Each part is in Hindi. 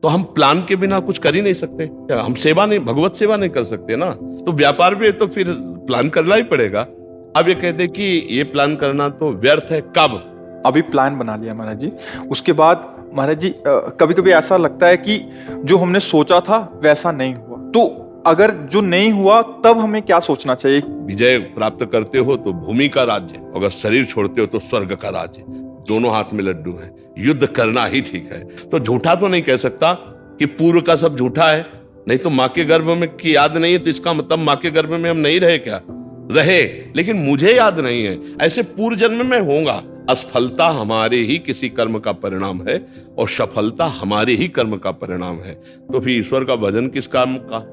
तो हम प्लान के बिना कुछ कर ही नहीं सकते क्या? हम सेवा नहीं, भगवत सेवा नहीं कर सकते ना। तो व्यापार भी है तो फिर प्लान करना ही पड़ेगा। अब ये कहते कि ये प्लान करना तो व्यर्थ है, कब? अभी प्लान बना लिया महाराज जी, उसके बाद महाराज जी कभी कभी ऐसा लगता है कि जो हमने सोचा था वैसा नहीं हुआ, तो अगर जो नहीं हुआ तब हमें क्या सोचना चाहिए? विजय प्राप्त करते हो तो भूमि का राज्य, अगर शरीर छोड़ते हो तो स्वर्ग का राज्य। दोनों हाथ में लड्डू है, युद्ध करना ही ठीक है। तो झूठा तो नहीं कह सकता कि पूर्व का सब झूठा है, नहीं तो माँ के गर्भ में की याद नहीं है तो इसका मतलब माँ के गर्भ में हम नहीं रहे क्या? रहे, लेकिन मुझे याद नहीं है। ऐसे पूर्व जन्म में होगा। असफलता हमारे ही किसी कर्म का परिणाम है और सफलता हमारे ही कर्म का परिणाम है। तो फिर ईश्वर का भजन किस काम का?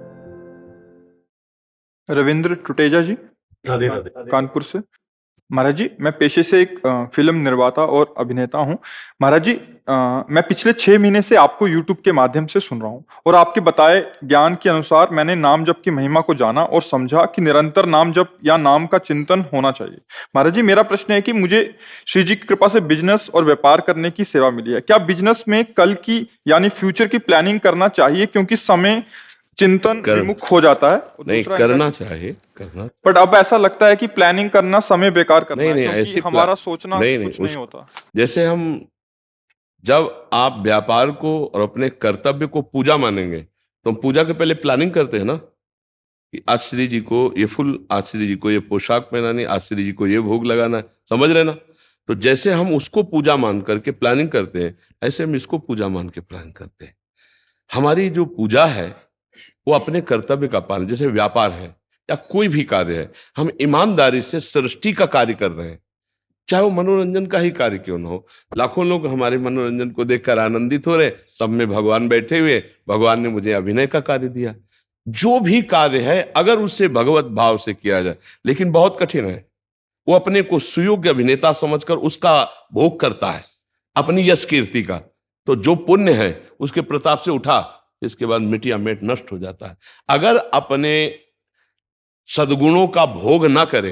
रविंद्र टुटेजा जी, राधे राधे। कानपुर से। महाराज जी, मैं पेशे से एक फिल्म निर्माता और अभिनेता हूं। महाराज जी, मैं पिछले 6 महीने से आपको YouTube के माध्यम से सुन रहा हूं और आपके बताए ज्ञान के अनुसार मैंने नाम जप की महिमा को जाना और समझा कि निरंतर नाम जप या नाम का चिंतन होना चाहिए। महाराज जी, मेरा प्रश्न है कि मुझे श्री जी की कृपा से बिजनेस और व्यापार करने की सेवा मिली है। क्या बिजनेस में कल की यानी फ्यूचर की प्लानिंग करना चाहिए, क्योंकि समय चिंतन विमुख हो जाता है? नहीं, करना चाहिए, करना। बट अब ऐसा लगता है कि प्लानिंग करना समय बेकार करना नहीं, है, क्योंकि ऐसी हमारा सोचना नहीं, कुछ नहीं होता। जैसे हम, जब आप व्यापार को और अपने कर्तव्य को पूजा मानेंगे तो हम पूजा के पहले प्लानिंग करते हैं ना, कि आज श्री जी को ये फूल, आज श्री जी को ये पोशाक पहनानी, आज श्री जी को ये भोग लगाना है, समझ रहे ना? तो जैसे हम उसको पूजा मान करके प्लानिंग करते हैं, ऐसे हम इसको पूजा मान के प्लान करते हैं। हमारी जो पूजा है वो अपने कर्तव्य का पालन, जैसे व्यापार है या कोई भी कार्य है, हम ईमानदारी से सृष्टि का कार्य कर रहे हैं, चाहे वो मनोरंजन का ही कार्य क्यों ना हो। लाखों लोग हमारे मनोरंजन को देखकर आनंदित हो रहे, सब में भगवान बैठे हुए, भगवान ने मुझे अभिनय का कार्य दिया। जो भी कार्य है अगर उसे भगवत भाव से किया जाए, लेकिन बहुत कठिन है। वो अपने को सुयोग्य अभिनेता समझकर उसका भोग करता है, अपनी यश कीर्ति का। तो जो पुण्य है उसके प्रताप से उठा, इसके बाद मिटिया मेट नष्ट हो जाता है। अगर अपने सद्गुणों का भोग ना करे,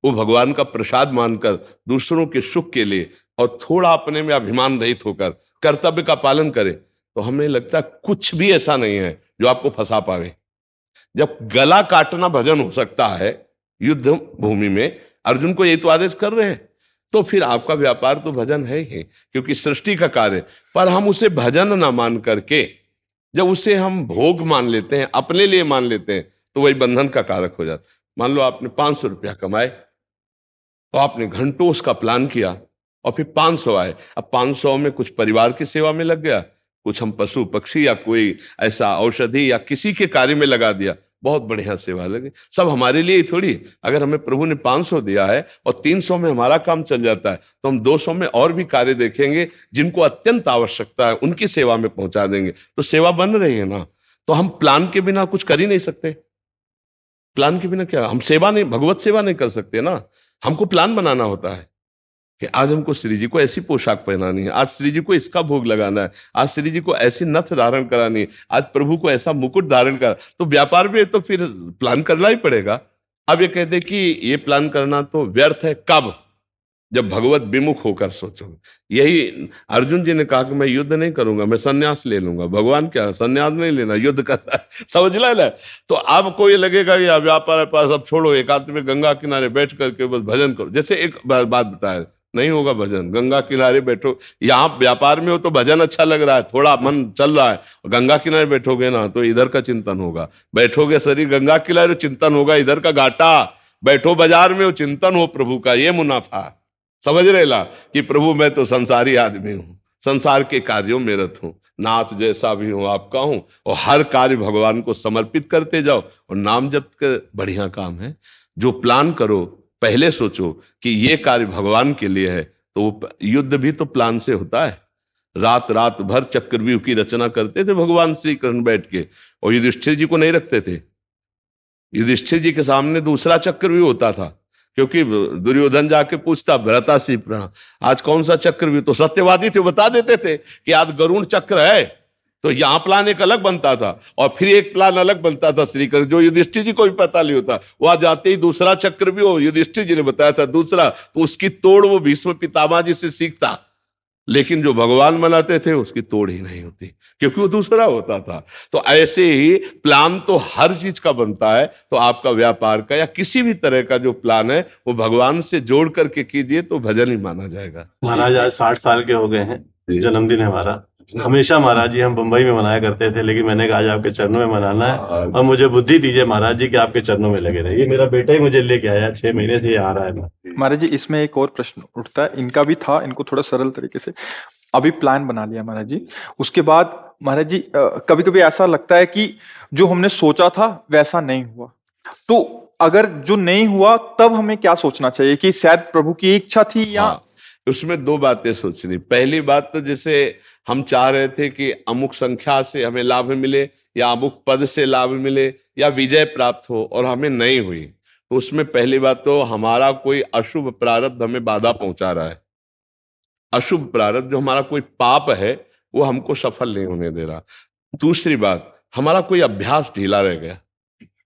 वो भगवान का प्रसाद मानकर दूसरों के सुख के लिए और थोड़ा अपने में अभिमान रहित होकर कर्तव्य का पालन करे, तो हमें लगता है कुछ भी ऐसा नहीं है जो आपको फंसा पावे। जब गला काटना भजन हो सकता है युद्ध भूमि में, अर्जुन को ये तो आदेश कर रहे हैं, तो फिर आपका व्यापार तो भजन है ही, क्योंकि सृष्टि का कार्य। पर हम उसे भजन ना मान करके जब उसे हम भोग मान लेते हैं, अपने लिए मान लेते हैं, तो वही बंधन का कारक हो जाता। मान लो आपने 500 रुपया कमाए, तो आपने घंटों उसका प्लान किया और फिर 500 आए। अब 500 में कुछ परिवार की सेवा में लग गया, कुछ हम पशु पक्षी या कोई ऐसा औषधि या किसी के कार्य में लगा दिया, बहुत बढ़िया सेवा लगे। सब हमारे लिए ही थोड़ी। अगर हमें प्रभु ने 500 दिया है और 300 में हमारा काम चल जाता है, तो हम 200 में और भी कार्य देखेंगे जिनको अत्यंत आवश्यकता है, उनकी सेवा में पहुंचा देंगे। तो सेवा बन रही है ना। तो हम प्लान के बिना कुछ कर ही नहीं सकते। प्लान के बिना क्या हम सेवा नहीं, भगवत सेवा नहीं कर सकते ना। हमको प्लान बनाना होता है कि आज हमको श्री जी को ऐसी पोशाक पहनानी है, आज श्री जी को इसका भोग लगाना है, आज श्री जी को ऐसी नथ धारण करानी है, आज प्रभु को ऐसा मुकुट धारण कर। तो व्यापार में तो फिर प्लान करना ही पड़ेगा। अब ये कहते कि ये प्लान करना तो व्यर्थ है, कब? जब भगवत विमुख होकर सोचोगे। यही अर्जुन जी ने कहा कि मैं युद्ध नहीं करूंगा, मैं संन्यास ले लूंगा। भगवान क्या, संन्यास नहीं लेना, युद्ध करना है, समझ लेना। तो आपको ये लगेगा कि व्यापार सब छोड़ो, एकांत में गंगा किनारे बैठ करके बस भजन करो। जैसे एक बात बताया, नहीं होगा भजन, गंगा किनारे बैठो। यहाँ व्यापार में हो तो भजन अच्छा लग रहा है, थोड़ा मन चल रहा है, गंगा किनारे बैठोगे ना तो इधर का चिंतन होगा। बैठोगे शरीर गंगा किनारे, चिंतन होगा इधर का घाटा। बैठो बाजार में, वो चिंतन हो प्रभु का, ये मुनाफा। समझ रहे ला कि प्रभु मैं तो संसारी आदमी हूं, संसार के कार्यों में रत हूं, नाथ जैसा भी हूं आपका हूं, और हर कार्य भगवान को समर्पित करते जाओ। और नाम जप के बढ़िया काम है। जो प्लान करो, पहले सोचो कि ये कार्य भगवान के लिए है, तो युद्ध भी तो प्लान से होता है। रात रात भर चक्रव्यूह की रचना करते थे भगवान श्री कृष्ण बैठ के, और युधिष्ठिर जी को नहीं रखते थे। युधिष्ठिर जी के सामने दूसरा चक्रव्यूह होता था, क्योंकि दुर्योधन जाके पूछता भ्राताश्री आज कौन सा चक्रव्यूह, तो सत्यवादी थे, बता देते थे कि आज गरुण चक्र है। तो यहां प्लान एक अलग बनता था और फिर एक प्लान अलग बनता था श्री कृष्ण, जो युधिष्ठिर जी को भी पता नहीं होता। वहां जाते ही दूसरा चक्र भी हो, युधिष्ठिर जी ने बताया था दूसरा, तो उसकी तोड़ वो भीष्म पितामह जी से सीखता। लेकिन जो भगवान बनाते थे उसकी तोड़ ही नहीं होती, क्योंकि वो दूसरा होता था। तो ऐसे ही प्लान तो हर चीज का बनता है, तो आपका व्यापार का या किसी भी तरह का जो प्लान है वो भगवान से जोड़ करके कीजिए तो भजन ही माना जाएगा। महाराज आज 60 साल के हो गए हैं, जन्मदिन है हमारा। हमेशा महाराज जी हम बंबई में मनाया करते थे, लेकिन मैंने कहा आज आपके चरणों में मनाना है, और मुझे बुद्धि दीजिए महाराज जी कि आपके चरणों में लगे रहिए। मेरा बेटा ही मुझे लेके आया, 6 महीने से ये आ रहा है ना। महाराज जी इसमें एक और प्रश्न उठता है, इनका भी था, इनको थोड़ा सरल तरीके से अभी प्लान बना लिया महाराज जी, उसके बाद महाराज जी कभी कभी ऐसा लगता है कि जो हमने सोचा था वैसा नहीं हुआ, तो अगर जो नहीं हुआ तब हमें क्या सोचना चाहिए कि शायद प्रभु की इच्छा थी या हाँ, उसमें दो बातें सोचनी। पहली बात तो जैसे हम चाह रहे थे कि अमुक संख्या से हमें लाभ मिले या अमुक पद से लाभ मिले या विजय प्राप्त हो, और हमें नहीं हुई, तो उसमें पहली बात तो हमारा कोई अशुभ प्रारब्ध हमें बाधा पहुंचा रहा है। अशुभ प्रारब्ध जो हमारा कोई पाप है वो हमको सफल नहीं होने दे रहा। दूसरी बात, हमारा कोई अभ्यास ढीला रह गया।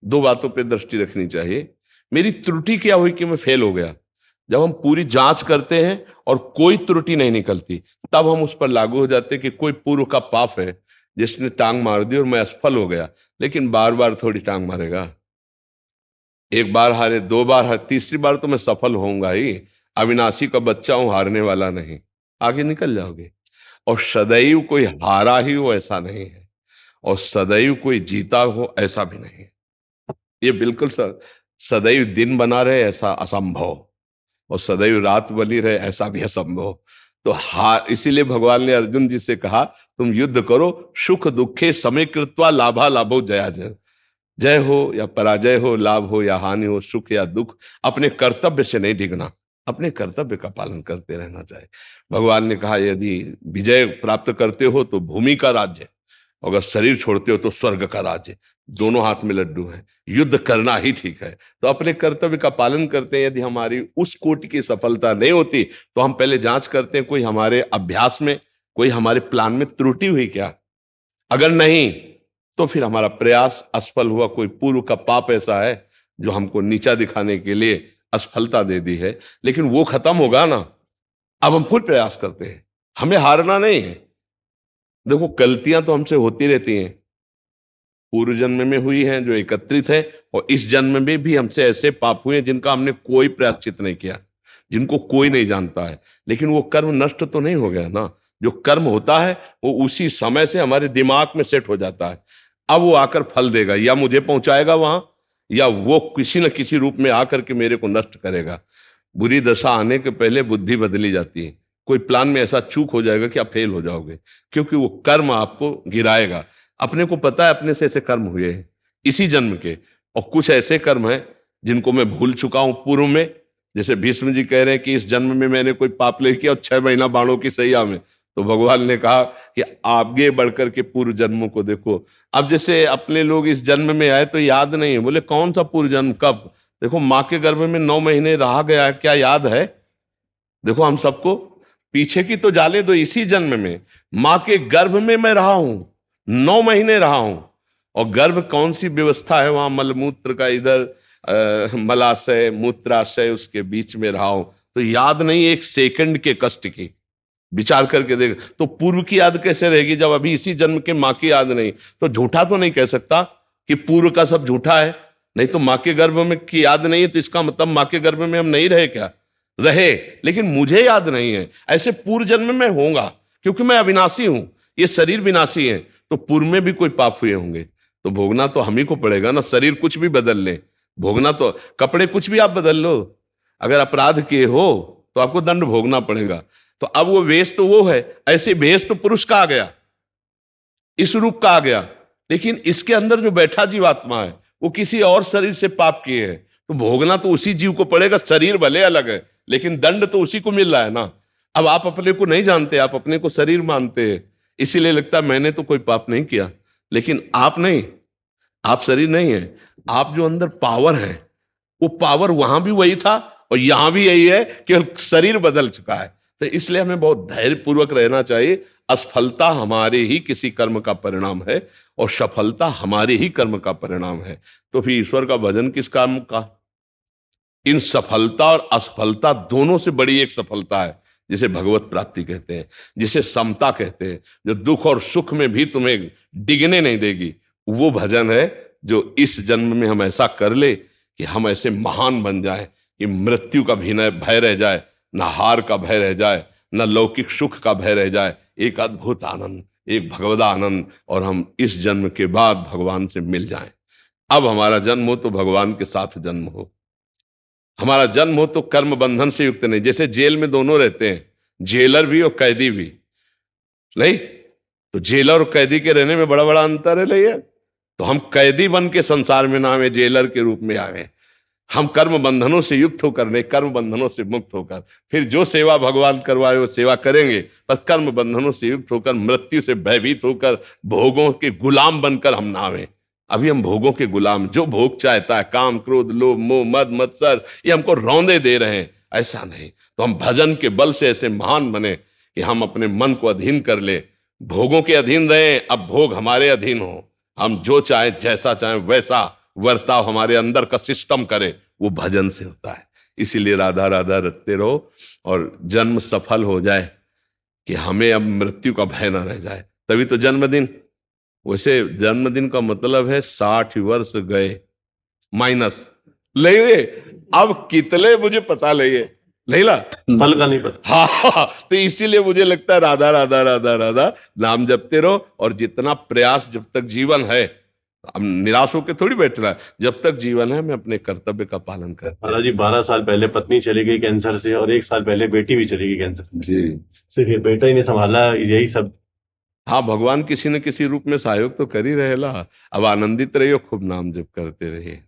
दो बातों पे दृष्टि रखनी चाहिए। मेरी त्रुटि क्या हुई कि मैं फेल हो गया? जब हम पूरी जांच करते हैं और कोई त्रुटि नहीं निकलती, तब हम उस पर लागू हो जाते हैं कि कोई पूर्व का पाप है जिसने टांग मार दी और मैं असफल हो गया। लेकिन बार बार थोड़ी टांग मारेगा, एक बार हारे, दो बार हारे, तीसरी बार तो मैं सफल होऊंगा ही। अविनाशी का बच्चा हूं, हारने वाला नहीं, आगे निकल जाओगे। और सदैव कोई हारा ही हो ऐसा नहीं है, और सदैव कोई जीता हो ऐसा भी नहीं है। ये बिल्कुल सदैव दिन बना रहे ऐसा असंभव, और सदैव रात बनी रहे ऐसा भी असंभव। तो हार, इसीलिए भगवान ने अर्जुन जी से कहा तुम युद्ध करो, सुख दुखे समय कृत्वा लाभा लाभो जया जय। जय हो या पराजय हो, लाभ हो या हानि हो, सुख या दुख, अपने कर्तव्य से नहीं डिगना, अपने कर्तव्य का पालन करते रहना चाहिए। भगवान ने कहा यदि विजय प्राप्त करते हो तो भूमि का राज्य, अगर शरीर छोड़ते हो तो स्वर्ग का राज्य। दोनों हाथ में लड्डू है, युद्ध करना ही ठीक है। तो अपने कर्तव्य का पालन करते हैं। यदि हमारी उस कोटि की सफलता नहीं होती तो हम पहले जांच करते हैं कोई हमारे अभ्यास में, कोई हमारे प्लान में त्रुटि हुई क्या। अगर नहीं तो फिर हमारा प्रयास असफल हुआ, कोई पूर्व का पाप ऐसा है जो हमको नीचा दिखाने के लिए असफलता दे दी है। लेकिन वो खत्म होगा ना, अब हम फिर प्रयास करते हैं, हमें हारना नहीं है। देखो गलतियां तो हमसे होती रहती हैं, पूर्व जन्म में हुई हैं जो एकत्रित है, और इस जन्म में भी हमसे ऐसे पाप हुए हैं जिनका हमने कोई प्रायश्चित नहीं किया, जिनको कोई नहीं जानता है। लेकिन वो कर्म नष्ट तो नहीं हो गया ना। जो कर्म होता है वो उसी समय से हमारे दिमाग में सेट हो जाता है। अब वो आकर फल देगा, या मुझे पहुंचाएगा वहां, या वो किसी न किसी रूप में आकर के मेरे को नष्ट करेगा। बुरी दशा आने के पहले बुद्धि बदली जाती है। कोई प्लान में ऐसा चूक हो जाएगा कि आप फेल हो जाओगे, क्योंकि वो कर्म आपको गिराएगा। अपने को पता है अपने से ऐसे कर्म हुए हैं इसी जन्म के, और कुछ ऐसे कर्म हैं जिनको मैं भूल चुका हूं पूर्व में। जैसे भीष्म जी कह रहे हैं कि इस जन्म में मैंने कोई पाप नहीं किया, और 6 महीना बाणों की सैया में। तो भगवान ने कहा कि आगे बढ़कर के पूर्व जन्मों को देखो। अब जैसे अपने लोग इस जन्म में आए तो याद नहीं है, बोले कौन सा पूर्व जन्म कब? देखो माँ के गर्भ में 9 महीने रहा गया है, क्या याद है? देखो हम सबको पीछे की तो जाले दो, इसी जन्म में माँ के गर्भ में मैं रहा हूं, 9 महीने रहा हूं। और गर्भ कौन सी व्यवस्था है वहां, मलमूत्र का इधर मलाशय मूत्राशय उसके बीच में रहा हूं। तो याद नहीं एक सेकंड के कष्ट की, विचार करके देख। तो पूर्व की याद कैसे रहेगी जब अभी इसी जन्म के माँ की याद नहीं? तो झूठा तो नहीं कह सकता कि पूर्व का सब झूठा है। नहीं तो माँ के गर्भ में की याद नहीं है तो इसका मतलब माँ के गर्भ में हम नहीं रहे क्या? रहे, लेकिन मुझे याद नहीं है। ऐसे पूर्व जन्म में होगा, क्योंकि मैं अविनाशी हूं, ये शरीर विनाशी है। तो पूर्व में भी कोई पाप हुए होंगे तो भोगना तो हम ही को पड़ेगा ना। शरीर कुछ भी बदल ले, भोगना तो, कपड़े कुछ भी आप बदल लो, अगर अपराध किए हो तो आपको दंड भोगना पड़ेगा। तो अब वो वेश तो वो है, ऐसे वेश तो पुरुष का आ गया, इस रूप का आ गया। लेकिन इसके अंदर जो बैठा जीवात्मा है वो किसी और शरीर से पाप किए है, तो भोगना तो उसी जीव को पड़ेगा। शरीर भले अलग है लेकिन दंड तो उसी को मिल रहा है ना। अब आप अपने को नहीं जानते, आप अपने को शरीर मानते हैं, इसीलिए लगता है मैंने तो कोई पाप नहीं किया। लेकिन आप नहीं, आप शरीर नहीं है। आप जो अंदर पावर है वो पावर वहां भी वही था और यहां भी यही है, केवल शरीर बदल चुका है। तो इसलिए हमें बहुत धैर्यपूर्वक रहना चाहिए। असफलता हमारे ही किसी कर्म का परिणाम है और सफलता हमारे ही कर्म का परिणाम है। तो फिर ईश्वर का भजन किस काम का? इन सफलता और असफलता दोनों से बड़ी एक सफलता है जिसे भगवत प्राप्ति कहते हैं, जिसे समता कहते हैं, जो दुख और सुख में भी तुम्हें डिगने नहीं देगी, वो भजन है जो इस जन्म में हम ऐसा कर ले कि हम ऐसे महान बन जाएं कि मृत्यु का भी न भय रह जाए, न हार का भय रह जाए, न लौकिक सुख का भय रह जाए, एक अद्भुत आनंद, एक भगवदा आनंद, और हम इस जन्म के बाद भगवान से मिल जाएं। अब हमारा जन्म हो तो भगवान के साथ जन्म हो, हमारा जन्म हो तो कर्म बंधन से युक्त नहीं। जैसे जेल में दोनों रहते हैं, जेलर भी और कैदी भी, नहीं तो जेलर और कैदी के रहने में बड़ा बड़ा अंतर है। नहीं, तो हम कैदी बन के संसार में ना हमें जेलर के रूप में आ गए। हम कर्म बंधनों से युक्त होकर नहीं, कर्म बंधनों से मुक्त होकर फिर जो सेवा भगवान करवाए वो सेवा करेंगे, पर कर्म बंधनों से युक्त होकर, मृत्यु से भयभीत होकर, भोगों के गुलाम बनकर हम ना आवे। अभी हम भोगों के गुलाम, जो भोग चाहता है, काम क्रोध लोभ मोह मद मत्सर, ये हमको रौंदे दे रहे हैं। ऐसा नहीं, तो हम भजन के बल से ऐसे महान बने कि हम अपने मन को अधीन कर ले, भोगों के अधीन रहें, अब भोग हमारे अधीन हो, हम जो चाहे जैसा चाहे वैसा वर्ताव हमारे अंदर का सिस्टम करे, वो भजन से होता है। इसीलिए राधा राधा रटते रहो और जन्म सफल हो जाए कि हमें अब मृत्यु का भय ना रह जाए। तभी तो जन्मदिन, वैसे जन्मदिन का मतलब है 60 वर्ष गए माइनस, ले अब कितने मुझे पता नहीं ला फल का नहीं पता। हाँ, तो इसीलिए मुझे लगता है राधा राधा राधा राधा नाम जपते रहो, और जितना प्रयास जब तक जीवन है, हम निराश होकर थोड़ी बैठना है, जब तक जीवन है मैं अपने कर्तव्य का पालन कर। महाराज जी 12 साल पहले पत्नी चली गई कैंसर से, और 1 साल पहले बेटी भी चली गई कैंसर से। जी, सिर्फ ये बेटा ही नहीं संभाला, यही सब। हाँ, भगवान किसी न किसी रूप में सहयोग तो कर ही रहेला। अब आनंदित रहिए, खूब नाम जप करते रहिए।